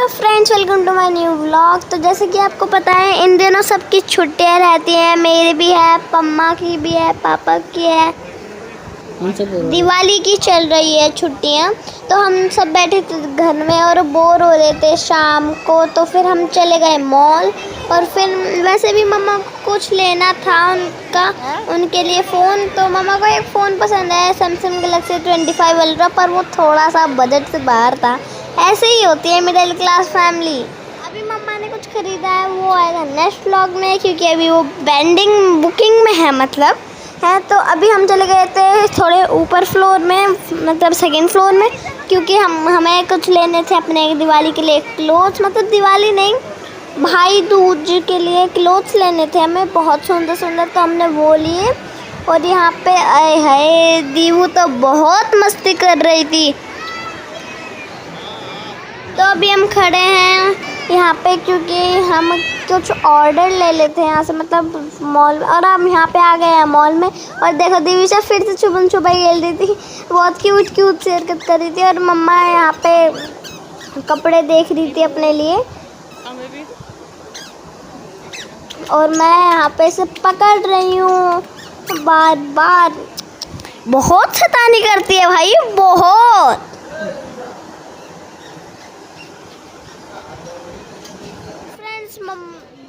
Friends, welcome to my new vlog. तो जैसे कि आपको पता है इन दिनों सबकी छुट्टियां रहती हैं। मेरी भी है, पम्मा की भी है, पापा की है। दिवाली की चल रही है छुट्टियां। तो हम सब बैठे थे घर में और बोर हो रहे थे शाम को। तो फिर हम चले गए मॉल। और फिर वैसे भी मम्मा को कुछ लेना था उनके लिए फ़ोन। तो मम्मा को एक फ़ोन पसंद है, सैमसंग गैलेक्सी 25 अल्ट्रा, पर वो थोड़ा सा बजट से बाहर था। ऐसे ही होती है मिडिल क्लास फैमिली। अभी मम्मा ने कुछ ख़रीदा है, वो आएगा नेक्स्ट व्लॉग में, क्योंकि अभी वो पेंडिंग बुकिंग में है है। तो अभी हम चले गए थे थोड़े ऊपर फ्लोर में, मतलब सेकंड फ्लोर में, क्योंकि हमें कुछ लेने थे अपने दिवाली के लिए क्लोथ्स। मतलब दिवाली नहीं, भाई दूज के लिए क्लोथ्स लेने थे हमें, बहुत सुंदर सुंदर। तो हमने वो लिए। और यहाँ पे आए हाय, दीवू तो बहुत मस्ती कर रही थी। तो अभी हम खड़े हैं यहाँ पे, क्योंकि हम कुछ ऑर्डर ले लेते हैं यहाँ से, मतलब मॉल। और हम यहाँ पे आ गए हैं मॉल में। और देखो दिविशा फिर से छुपन छुपाई खेल रही थी, बहुत क्यूट सी हरकत कर रही थी। और मम्मा यहाँ पे कपड़े देख रही थी अपने लिए। और मैं यहाँ पे से पकड़ रही हूँ बार बार। बहुत शैतानी करती है भाई, बहुत।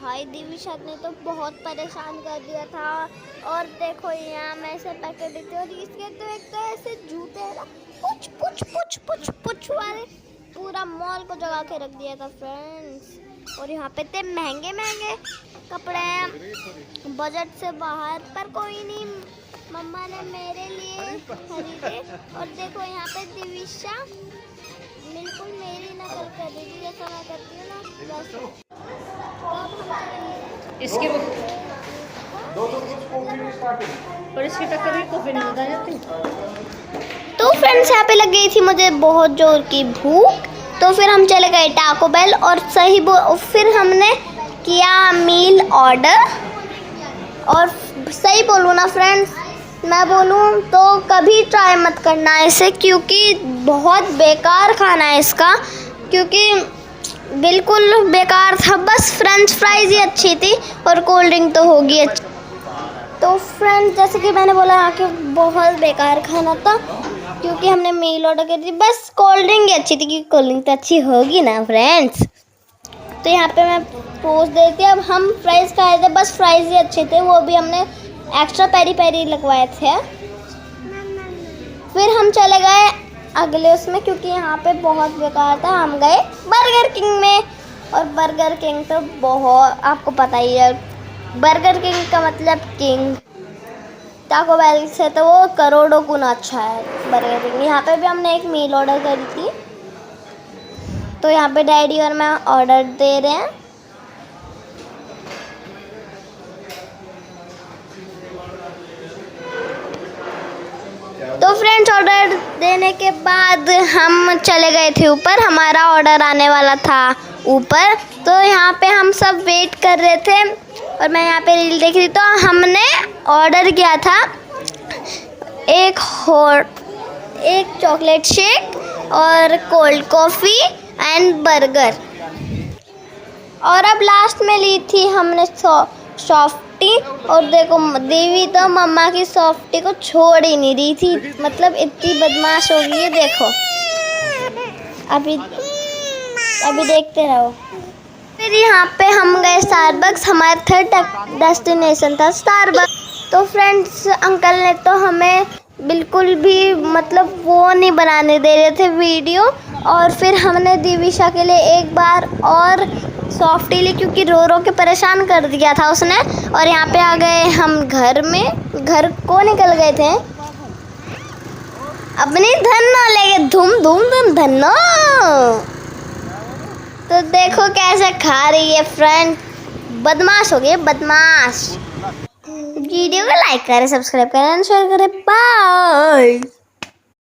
भाई दिविशा ने तो बहुत परेशान कर दिया था। और देखो यहाँ मैं ऐसे पैकेट देती हूँ, और इसके तो एक तो ऐसे जूते पुछ वाले पूरा मॉल को जगा के रख दिया था फ्रेंड्स। और यहाँ पे थे महंगे कपड़े हैं, बजट से बाहर, पर कोई नहीं, मम्मा ने मेरे लिए खरीदे। और देखो यहाँ पे दिविशा बिल्कुल मेरी नकल कर रही थी, जैसा मैं करती हूँ ना वैसे। इसके और इसकी टक्कर भी कॉफी नहीं बता जाती। तो फ्रेंड्स यहाँ पे लग गई थी मुझे बहुत जोर की भूख। तो फिर हम चले गए टाको बेल, और फिर हमने किया मील ऑर्डर। और सही बोलूँ ना फ्रेंड्स, मैं बोलूँ तो कभी ट्राई मत करना इसे, क्योंकि बहुत बेकार खाना है इसका, क्योंकि बिल्कुल बेकार था। बस फ्रेंच फ्राइज़ ही अच्छी थी, और कोल्ड ड्रिंक तो होगी अच्छी। तो फ्रेंड्स जैसे कि मैंने बोला यहाँ के बहुत बेकार खाना था, क्योंकि हमने मील ऑर्डर की थी। बस कोल्ड ड्रिंक ही अच्छी थी, क्योंकि कोल्ड ड्रिंक तो अच्छी होगी ना फ्रेंड्स। तो यहाँ पे मैं पोज देती। अब हम फ्राइज़ खाए थे, बस फ्राइज़ ही अच्छे थे, वो भी हमने एक्स्ट्रा पेरी लगवाए थे। फिर हम चले गए अगले उसमें, क्योंकि यहाँ पे बहुत बेकार था। हम गए बर्गर किंग में। और बर्गर किंग तो बहुत, आपको पता ही है, बर्गर किंग का मतलब किंग। टाको बेल से तो वो करोड़ों गुना अच्छा है बर्गर किंग। यहाँ पे भी हमने एक मील ऑर्डर करी थी। तो यहाँ पे डैडी और मैं ऑर्डर दे रहे हैं। तो फ्रेंड्स ऑर्डर देने के बाद हम चले गए थे ऊपर, हमारा ऑर्डर आने वाला था ऊपर। तो यहाँ पे हम सब वेट कर रहे थे, और मैं यहाँ पे रील देख रही। तो हमने ऑर्डर किया था एक चॉकलेट शेक और कोल्ड कॉफ़ी एंड बर्गर। और अब लास्ट में ली थी हमने सॉफ्टी। और देखो देवी तो मम्मा की सॉफ्टी को छोड़ ही नहीं रही थी, मतलब इतनी बदमाश हो गई है। देखो अभी देखते रहो। फिर यहाँ पे हम गए स्टारबक्स, हमारा थर्ड डेस्टिनेशन था स्टारबक्स। तो फ्रेंड्स अंकल ने तो हमें बिल्कुल भी मतलब वो नहीं बनाने दे रहे थे वीडियो। और फिर हमने दिविशा के लिए एक बार और सॉफ्टी ली, क्योंकि रो के परेशान कर दिया था उसने। और यहाँ पे आ गए हम घर को निकल गए थे अपनी धन्नो लेके, धूम धन्नो। तो देखो कैसे खा रही है फ्रेंड, बदमाश हो गई बदमाश। वीडियो को लाइक करें, सब्सक्राइब करें, शेयर करें। बाय।